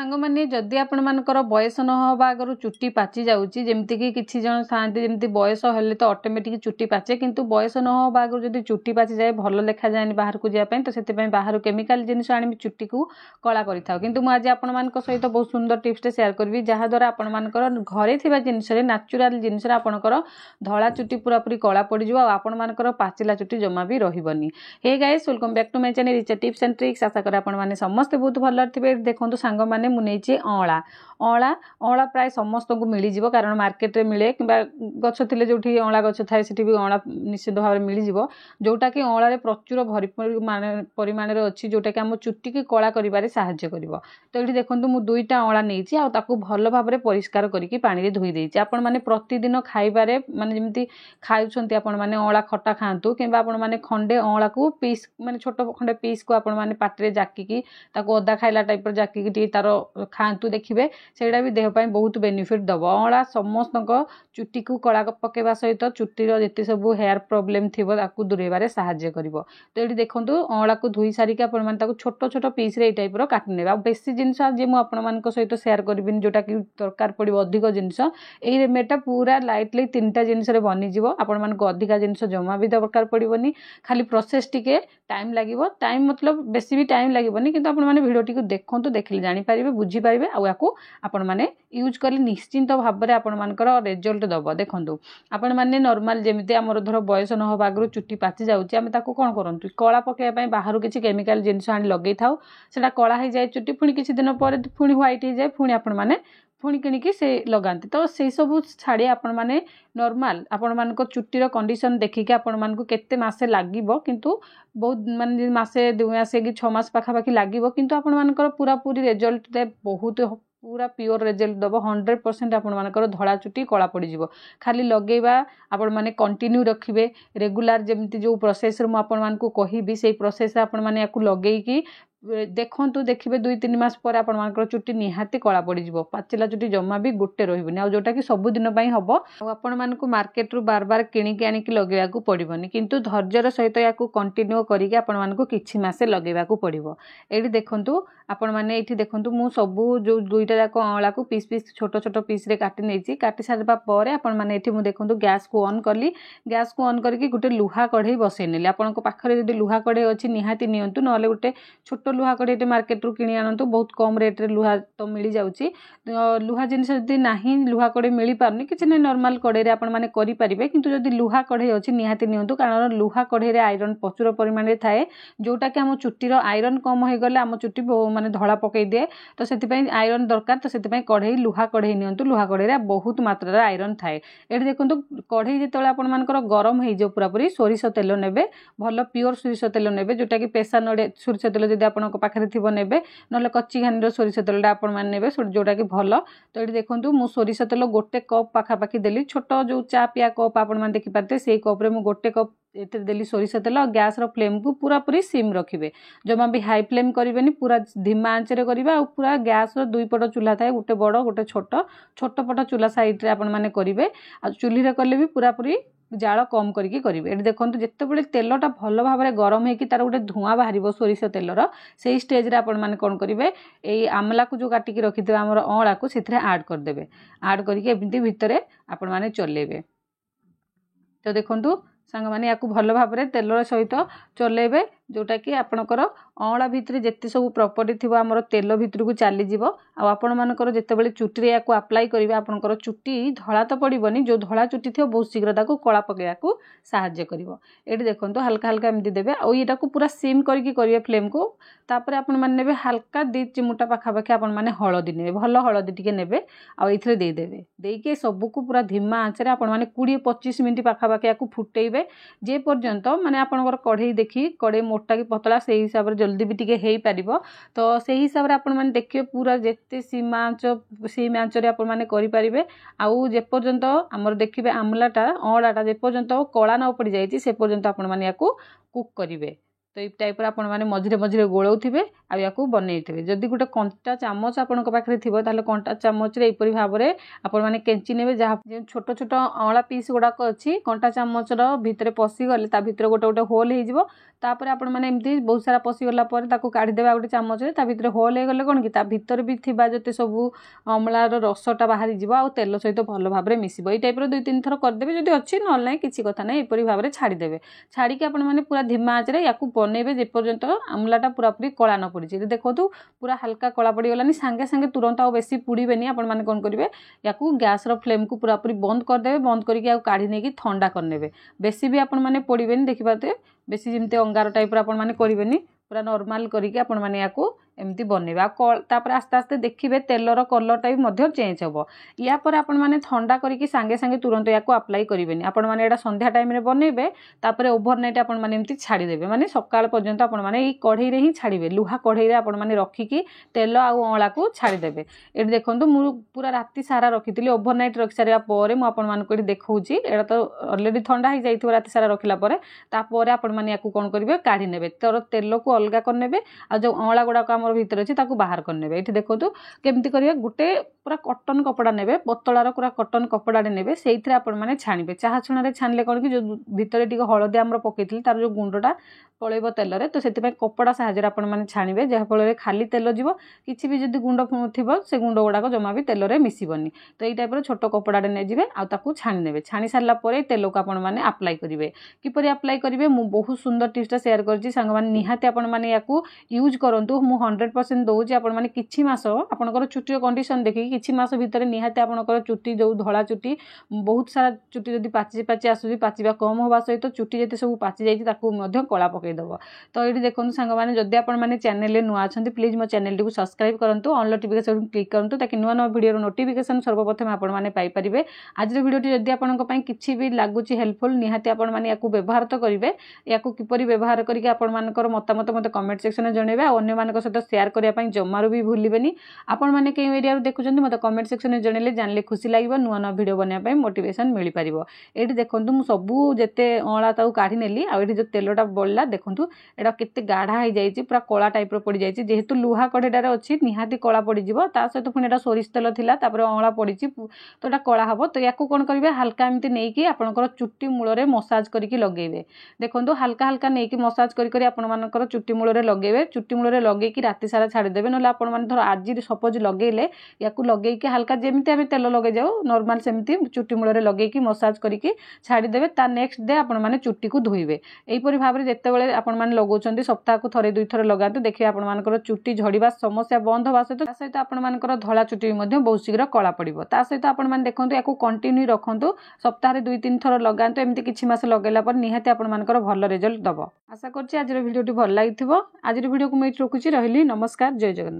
सांग माने जदि आपण मानकर बयस न हवा आगर चुट्टी पाची जाउची जेमति कि किछि जन थांती जेमति बयस हेले तो ऑटोमेटिक चुट्टी पाचे किंतु बयस न हवा आगर जदि चुट्टी पाची जाए भलो देखा जाए बाहर को जाय पय तो सेति पय बाहर केमिकल जिनिस आनी चुट्टी को कला करि थाउ किंतु मु आज आपण मानक सहित बहुत सुंदर टिप्स टे शेयर करबी जहा द्वारा आपण मानकर घरे थिबा जिनिस रे नेचुरल जिनिस रे आपणकर धळा चुट्टी पूरा पूरी कला पड़ी जिवो आपण मानकर पाचिला चुट्टी जमा भी रहिबनी। Hey guys welcome back to my channel Richa tips and tricks. आशा कर आपण माने समस्त बहुत भलो थिबे। देखंतु सांग माने मु नेछि अळा अळा अळा प्राय समस्त को मिली जिवो कारण मार्केट रे मिले किबा गछ थिले जोठी अळा गछ थाए सेठी भी अळा निश्चित भाव रे मिली जिवो जोटा कि अळा रे प्रचुर परिमाण रे अछि जोटा कि हम चुट्टी की कला करिबारे सहाय्य करिवो। तो एठी देखंतु मु दुईटा अळा नेछि आ ताकू भलो भाव रे परिष्कार करिकि पानी रे धोई देछि। आपण माने प्रतिदिन खाइबारे माने जेमति खाउछंती आपण माने अळा खट्टा खांतु किबा आपण माने खंडे अळा को पीस माने छोट खंडे पीस को आपण माने पाटी रे जाकी की ताको अदा खाइला टाइप रे जाकी की तारो खांतु देखिबे सेडा भी देह पय बहुत बेनिफिट दबो। अळा समस्त चुट्टी को कला पकेबा सहित चुट्टी रो जति सब हेयर प्रॉब्लम थिबो ताकू दुरेबारे सहाय्य करिवो। तो एठी देखंतु अळा को धोई सारी के आपण माने ताको छोट छोट पीस रे ए टाइप रो काटि नेबा। बेसी जिंस जे मु आपण मानक सहित शेयर करबिन जोटा कि दरकार पड़िबो अधिक जिंस एई रेमेटा पूरा लाइटली तीनटा जिंस रे बनि जिवो। आपण मानक अधिका जिंस जमा भी दरकार पड़िबोनी खाली प्रोसेस टिके टाइम लागिवो। टाइम मतलब बेसी भी टाइम लागिबोनी किंतु आपण माने वीडियो टिको देखंतु देखिले जानि परिबे बुझी परिबे आ याकू आपण माने यूज करले निश्चिंत भाव रे आपण मानकर रिजल्ट दबो। देखंतु आपण माने नॉर्मल जेमिति हमर धर बयस न होबा आगरु चुट्टी पाची जाउची आमे ताकू कोन करंतु कला पके पय बाहरु किछि केमिकल जिंस आनि लगै थाउ सेटा कला हे जाय चुट्टी पुनी किछि दिन पर पुनी व्हाइट हे जाय पुनी आपण माने पुणी किणिकी से लगाती। तो से सब छाड़ी आपण माने नॉर्मल आपण मानक चुट्टीर कंडीशन देखिके आपण मानक केते मासे लागिबो किंतु बहुत माने मासे 2 मासे कि 6 मास पाखा पाखी लागिबो किंतु आपण मानकर पूरा पूरी रिजल्ट दे बहुत पूरा प्योर रिजल्ट दबो। 100% आपण मानकर धळा चुट्टी कला पड़ी जिवो। खाली लगेबा आपण माने कंटिन्यू रखिबे रेगुलर जेमति जो प्रोसेस रे आपण मानकू कहिबी सेही प्रोसेस रे आपण माने याकू लगेई देखंतु देखिबे 2-3 मास पर आपण मानकर चुट्टी निहाती कला पड़ी जिवो। पाचिला चुट्टी जमा भी गोटे रहिबनी आ जोटा कि सब दिन पई हबो आ आपण मानकू मार्केट रु बार बार किणी के आनी कि लगेया को पड़िबनी किंतु धैर्यर सहित याकू कंटिन्यू करिके आपण मानकू किछि मासे लगेबा को पड़िबो। एठी देखंतु आपण माने एठी देखंतु मु सब जो दुईटा जाक अळा को पीस पीस छोट छोट पीस रे काटी नेछि। काटी सारबा परे आपण माने एठी मु देखंतु गैस को ऑन करली। गैस को ऑन करके गुटे लुहा कढ़ई बसै नेली। आपण को पाखरे जदी लुहा कढ़ई अछि निहाती नियंतु नले गुटे छोट लुहा कढ़ई मार्केट रु किणी आनंतु बहुत कम रेट रे लुहा तो मिली जाउची। लुहा जिनिस जदी नाही लुहा कढ़ई मिली पारनी किछि नै नॉर्मल कढ़ई रे आपण माने करि परिबे किंतु जदी लुहा कढ़ई अछि निहाती नियंतु कारण लुहा कढ़ई रे आयरन प्रचुर परिमाण रे थाए जोटा कि हम चुट्टी रो आयरन कम होई गले हम चुट्टी माने धळा पकई दे। तो सेति पई आयरन दरकार तो सेति पई कढ़ई लुहा कढ़ई नियंतु। लुहा कढ़ई रे बहुत मात्रा रे आयरन थाए। एठी देखंतु कढ़ई जेतले आपण मानकर गरम हेइ जो पूरा पूरी सोरिष तेल नेबे भलो प्योर सोरिष तेल नेबे जोटा कि पेसा नडे सोरिष तेल जदी आपण को पाखरे थिबो नेबे नले कच्ची घानी रो सोरिष तेल आपण मान नेबे जोटा कि भलो। तो एठी देखंतु मु सोरिष तेल गोटे कप पाखा पाखी देली छोट जो चा पिया कप आपण मान देखि पाते सेही कप रे मु गोटे कप एते देली सोरिष तेल। गैस रो फ्लेम को पूरा पूरी सिम रखिबे जमा भी हाई फ्लेम करिवेनी पूरा धीमा आंच रे करिबा आ पूरा गैस रो दुई पट चूल्हा थाए गोटे बड़ गोटे छोट छोट पट चूल्हा साइड रे आपण माने करिवे आ चूल्ही रे करले भी पूरा पूरी जाल कम करके करेंगे। ये देखो जिते तेलटा भल भाव में गरम होगी तार गोटे धुआं बाहर सोरिष तेलर से स्टेज रे आपण मैंने कौन करेंगे ये आमला को जो काटिकी रखिथे आम अँला को से आड करदे आड करके एमती भितर आपण मैंने चलेबे। तो देखो सांग मैंने या भल भाव में तेलर सहित चलेबे जोटा कि आपणकर अँला भितर जिते सब प्रॉपर्टी थी आमर तेल भितर को चलीज आपण मानकर जितेबाला चुट्टी या अप्लाई करेंगे आपंकर चुट्टी धड़ा तो पड़ोनी जो धड़ा चुट्टी थी बहुत शीघ्र ताको कला पकड़ा साहाय्य करिवो। एठी देखंतु हल्का हल्का एमती देबे आ एटा को पूरा सिम करके करिवे फ्लेम को। तापर आपण माने नेबे हल्का 2 चिमुटा पाखा पाखी आपण माने हळदी नेबे भल हळदी टिके नेबे आ एथरे दे देबे देके सब को पूरा धीमा आंच रे आपण माने 20-25 मिनिट पाखा पाखी याकू फुटेइबे जे पर्यंत माने आपणकर कढ़ई देखी कढ़ई मोटा कि पतला से हिसाब रे जल्दी भी टिके हेई परिबो। तो से हिसाब रे आपण माने देखिए पूरा जेते सीमा आंच रे आपण माने करि परिबे आउ जे पर्यंत हमर देखिबे आमलाटा अँलाटा जे पर्यंत कला न पड़ी जाइछि से पर्यंत आपण माने याकू कुक करिवे। तो ये टाइप आपण माने मझिरे मझिरे गोलौथिबे ଆଉ ୟାକୁ ବନେଇଥିବେ। ଯଦି ଗୋଟେ କଣ୍ଟା ଚାମଚ ଆପଣଙ୍କ ପାଖରେ ଥିବ ତାହେଲେ କଣ୍ଟା ଚାମଚରେ ଏହିପରି ଭାବରେ ଆପଣମାନେ କେଞ୍ଚି ନେବେ। ଯାହା ଛୋଟ ଛୋଟ ଅଁଳା ପିସ୍ ଗୁଡ଼ାକ ଅଛି କଣ୍ଟା ଚାମଚର ଭିତରେ ପଶିଗଲେ ତା ଭିତରେ ଗୋଟେ ଗୋଟେ ହୋଲ୍ ହେଇଯିବ। ତାପରେ ଆପଣମାନେ ଏମିତି ବହୁତ ସାରା ପଶିଗଲା ପରେ ତାକୁ କାଢ଼ିଦେବେ ଆଉ ଗୋଟେ ଚାମଚରେ। ତା ଭିତରେ ହୋଲ୍ ହେଇଗଲେ କ'ଣ କି ତା ଭିତରେ ବି ଥିବା ଯେତେ ସବୁ ଅମଳାର ରସଟା ବାହାରିଯିବ ଆଉ ତେଲ ସହିତ ଭଲ ଭାବରେ ମିଶିବ। ଏଇ ଟାଇପ୍ର 2-3 ଥର କରିଦେବେ। ଯଦି ଅଛି ନହେଲେ ନାହିଁ କିଛି କଥା ନାହିଁ, ଏପରି ଭାବରେ ଛାଡ଼ିଦେବେ। ଛାଡ଼ିକି ଆପଣମାନେ ପୁରା ଧିମା ଆଞ୍ଚରେ ୟାକୁ ବନେଇବେ ଯେପର୍ଯ୍ୟନ୍ତ ଅମଳାଟା ପୁରାପୁରି କଳା ନ ପଡ଼ିଛି। ଦେଖନ୍ତୁ ପୁରା ହାଲକା କଳା ପଡ଼ିଗଲାନି, ସାଙ୍ଗେ ସାଙ୍ଗେ ତୁରନ୍ତ ଆଉ ବେଶୀ ପୁଡ଼ିବେନି। ଆପଣମାନେ କ'ଣ କରିବେ ୟାକୁ ଗ୍ୟାସ୍ର ଫ୍ଲେମ୍କୁ ପୁରାପୁରି ବନ୍ଦ କରିଦେବେ। ବନ୍ଦ କରିକି ଆଉ କାଢ଼ି ନେଇକି ଥଣ୍ଡା କରିନେବେ। ବେଶୀ ବି ଆପଣମାନେ ପୋଡ଼ିବେନି, ଦେଖିପାରୁଥିବେ ବେଶୀ ଯେମିତି ଅଙ୍ଗାର ଟାଇପ୍ର ଆପଣମାନେ କରିବେନି, ପୁରା ନର୍ମାଲ କରିକି ଆପଣମାନେ ୟାକୁ ଏମିତି ବନେଇବା। ଆଉ ତାପରେ ଆସ୍ତେ ଆସ୍ତେ ଦେଖିବେ ତେଲର କଲର୍ଟା ବି ମଧ୍ୟ ଚେଞ୍ଜ ହେବ। ୟା ପରେ ଆପଣମାନେ ଥଣ୍ଡା କରିକି ସାଙ୍ଗେ ସାଙ୍ଗେ ତୁରନ୍ତ ୟାକୁ ଆପ୍ଲାଏ କରିବେନି। ଆପଣମାନେ ଏଇଟା ସନ୍ଧ୍ୟା ଟାଇମ୍ରେ ବନେଇବେ, ତାପରେ ଓଭରନାଇଟ୍ ଆପଣମାନେ ଏମିତି ଛାଡ଼ିଦେବେ। ମାନେ ସକାଳ ପର୍ଯ୍ୟନ୍ତ ଆପଣମାନେ ଏଇ କଢ଼େଇରେ ହିଁ ଛାଡ଼ିବେ। ଲୁହା କଢ଼େଇରେ ଆପଣମାନେ ରଖିକି ତେଲ ଆଉ ଅଁଳାକୁ ଛାଡ଼ିଦେବେ। ଏଠି ଦେଖନ୍ତୁ ମୁଁ ପୁରା ରାତି ସାରା ରଖିଥିଲି। ଓଭରନାଇଟ୍ ରଖି ସାରିବା ପରେ ମୁଁ ଆପଣମାନଙ୍କୁ ଏଠି ଦେଖାଉଛି। ଏଇଟା ତ ଅଲରେଡ଼ି ଥଣ୍ଡା ହେଇଯାଇଥିବ ରାତି ସାରା ରଖିଲା ପରେ। ତାପରେ ଆପଣମାନେ ୟାକୁ କ'ଣ କରିବେ କାଢ଼ି ନେବେ। ତର ତେଲକୁ ଅଲଗା କରିନେବେ ଆଉ ଯେଉଁ ଅଁଳା ଗୁଡ଼ାକ ଆମର ଭିତରେ ଅଛି ତାକୁ ବାହାର କରିନେବେ। ଏଠି ଦେଖନ୍ତୁ କେମିତି କରିବେ, ଗୋଟେ ପୁରା କଟନ କପଡ଼ା ନେବେ, ପତଳାର ପୁରା କଟନ କପଡ଼ାଟେ ନେବେ, ସେଇଥିରେ ଆପଣମାନେ ଛାଣିବେ। ଚାହା ଛଣାରେ ଛାଣିଲେ କ'ଣ କି ଯେଉଁ ଭିତରେ ଟିକେ ହଳଦୀ ଆମର ପକେଇଥିଲି ତାର ଯେଉଁ ଗୁଣ୍ଡଟା ପଳେଇବ ତେଲରେ, ତ ସେଥିପାଇଁ କପଡ଼ା ସାହାଯ୍ୟରେ ଆପଣମାନେ ଛାଣିବେ, ଯାହାଫଳରେ ଖାଲି ତେଲ ଯିବ। କିଛି ବି ଯଦି ଗୁଣ୍ଡ ଥିବ ସେ ଗୁଣ୍ଡ ଗୁଡ଼ାକ ଜମା ବି ତେଲରେ ମିଶିବନି। ତ ଏଇ ଟାଇପ୍ର ଛୋଟ କପଡ଼ାଟେ ନେଇଯିବେ ଆଉ ତାକୁ ଛାଣି ନେବେ। ଛାଣି ସାରିଲା ପରେ ତେଲକୁ ଆପଣମାନେ ଆପ୍ଲାଏ କରିବେ। କିପରି ଆପ୍ଲାଏ କରିବେ ମୁଁ ବହୁତ ସୁନ୍ଦର ଟିପ୍ସଟା ସେୟାର କରିଛି ସାଙ୍ଗମାନେ, ନିହାତି ଆପଣମାନେ ୟାକୁ ୟୁଜ୍ କରନ୍ତୁ। ମୁଁ 100% ଦେଉଛି। ଆପଣମାନେ କିଛି ମାସ ଆପଣଙ୍କର ଚୁଟିର କଣ୍ଡିସନ୍ ଦେଖିକି କିଛି ମାସ ଭିତରେ ନିହାତି ଆପଣଙ୍କର ଚୁଟି ଯେଉଁ ଧଳା ଚୁଟି, ବହୁତ ସାରା ଚୁଟି ଯଦି ପାଚି ପାଚି ଆସୁଛି, ପାଚିବା କମ୍ ହେବା ସହିତ ଚୁଟି ଯେତେ ସବୁ ପାଚି ଯାଇଛି ତାକୁ ମଧ୍ୟ କଳା ପକାଇଦେବ। ତ ଏଇଠି ଦେଖନ୍ତୁ ସାଙ୍ଗମାନେ, ଯଦି ଆପଣମାନେ ଚ୍ୟାନେଲରେ ନୂଆ ଅଛନ୍ତି ପ୍ଲିଜ୍ ମୋ ଚ୍ୟାନେଲଟିକୁ ସବସ୍କ୍ରାଇବ୍ କରନ୍ତୁ, ଅଲ୍ ନୋଟିଫିକେସନ୍ କ୍ଲିକ୍ କରନ୍ତୁ, ତାକି ନୂଆ ନୂଆ ଭିଡ଼ିଓର ନୋଟିଫିକେସନ୍ ସର୍ବପ୍ରଥମେ ଆପଣମାନେ ପାଇପାରିବେ। ଆଜିର ଭିଡ଼ିଓଟି ଯଦି ଆପଣଙ୍କ ପାଇଁ କିଛି ବି ଲାଗୁଛି ହେଲ୍ପଫୁଲ୍, ନିହାତି ଆପଣମାନେ ୟାକୁ ବ୍ୟବହାର ତ କରିବେ। ୟାକୁ କିପରି ବ୍ୟବହାର କରିକି ଆପଣମାନଙ୍କର ମତାମତ ମୋତେ କମେଣ୍ଟ ସେକ୍ସନରେ ଜଣାଇବେ ଆଉ ଅନ୍ୟମାନଙ୍କ ସହିତ ସେୟାର କରିବା ପାଇଁ ଜମାରୁ ବି ଭୁଲିବେନି। ଆପଣମାନେ କେଉଁ ଏରିଆରୁ ଦେଖୁଛନ୍ତି ମୋତେ କମେଣ୍ଟ ସେକ୍ସନରେ ଜଣାଇଲେ ଜାଣିଲେ ଖୁସି ଲାଗିବ, ନୂଆ ନୂଆ ଭିଡ଼ିଓ ବନେଇବା ପାଇଁ ମୋଟିଭେସନ୍ ମିଳିପାରିବ। ଏଇଠି ଦେଖନ୍ତୁ ମୁଁ ସବୁ ଯେତେ ଅଁଳା ତାକୁ କାଢ଼ି ନେଲି ଆଉ ଏଠି ଯେଉଁ ତେଲଟା ବଳିଲା ଦେଖନ୍ତୁ ଏଇଟା କେତେ ଗାଢ଼ା ହେଇଯାଇଛି, ପୁରା କଳା ଟାଇପ୍ର ପଡ଼ିଯାଇଛି। ଯେହେତୁ ଲୁହା କଢ଼େଇଟାରେ ଅଛି ନିହାତି କଳା ପଡ଼ିଯିବ। ତା ସହିତ ପୁଣି ଏଇଟା ସୋରିଷ ତେଲ ଥିଲା, ତାପରେ ଅଁଳା ପଡ଼ିଛି, ତ ଏଇଟା କଳା ହେବ। ତ ୟାକୁ କ'ଣ କରିବେ ହାଲକା ଏମିତି ନେଇକି ଆପଣଙ୍କର ଚୁଟି ମୂଳରେ ମସାଜ କରିକି ଲଗେଇବେ। ଦେଖନ୍ତୁ ହାଲକା ହାଲକା ନେଇକି ମସାଜ କରି କରି ଆପଣମାନଙ୍କର ଚୁଟି ମୂଳରେ ଲଗେଇବେ। ଚୁଟି ମୂଳରେ ଲଗେଇକି ରାତି ସାରା ଛାଡ଼ିଦେବେ। ନହେଲେ ଆପଣମାନେ ଧର ଆଜି ସପୋଜ ଲଗେଇଲେ, ୟାକୁ ଲଗେଇକି ହାଲକା ଯେମିତି ଆମେ ତେଲ ଲଗେଇ ଯାଉ ନର୍ମାଲ ସେମିତି ଚୁଟି ମୂଳରେ ଲଗେଇକି ମସାଜ କରିକି ଛାଡ଼ିଦେବେ। ତା ନେକ୍ସଟ ଡେ ଆପଣମାନେ ଚୁଟିକୁ ଧୋଇବେ। ଏହିପରି ଭାବରେ ଯେତେବେଳେ ଆପଣମାନେ ଲଗାଉଛନ୍ତି ସପ୍ତାହକୁ ଥରେ 2 ଥର ଲଗାନ୍ତୁ, ଦେଖିବେ ଆପଣମାନଙ୍କର ଚୁଟି ଝଡ଼ିବା ସମସ୍ୟା ବନ୍ଦ ହେବା ସହିତ ତା ସହିତ ଆପଣମାନଙ୍କର ଧଳା ଚୁଟି ମଧ୍ୟ ବହୁତ ଶୀଘ୍ର କଳା ପଡ଼ିବ। ତା ସହିତ ଆପଣମାନେ ଦେଖନ୍ତୁ ୟାକୁ କଣ୍ଟିନ୍ୟୁ ରଖନ୍ତୁ, ସପ୍ତାହରେ 2-3 ଥର ଲଗାନ୍ତୁ। ଏମିତି କିଛି ମାସ ଲଗାଇଲା ପରେ ନିହାତି ଆପଣମାନଙ୍କର ଭଲ ରେଜଲ୍ଟ ଦେବ। ଆଶା କରୁଛି ଆଜିର ଭିଡ଼ିଓଟି ଭଲ ଲାଗିଥିବ। ଆଜିର ଭିଡ଼ିଓକୁ ମୁଁ ଏଇଠି ରଖୁଛି। ରହିଲି, ନମସ୍କାର, ଜୟ ଜଗନ୍ନାଥ।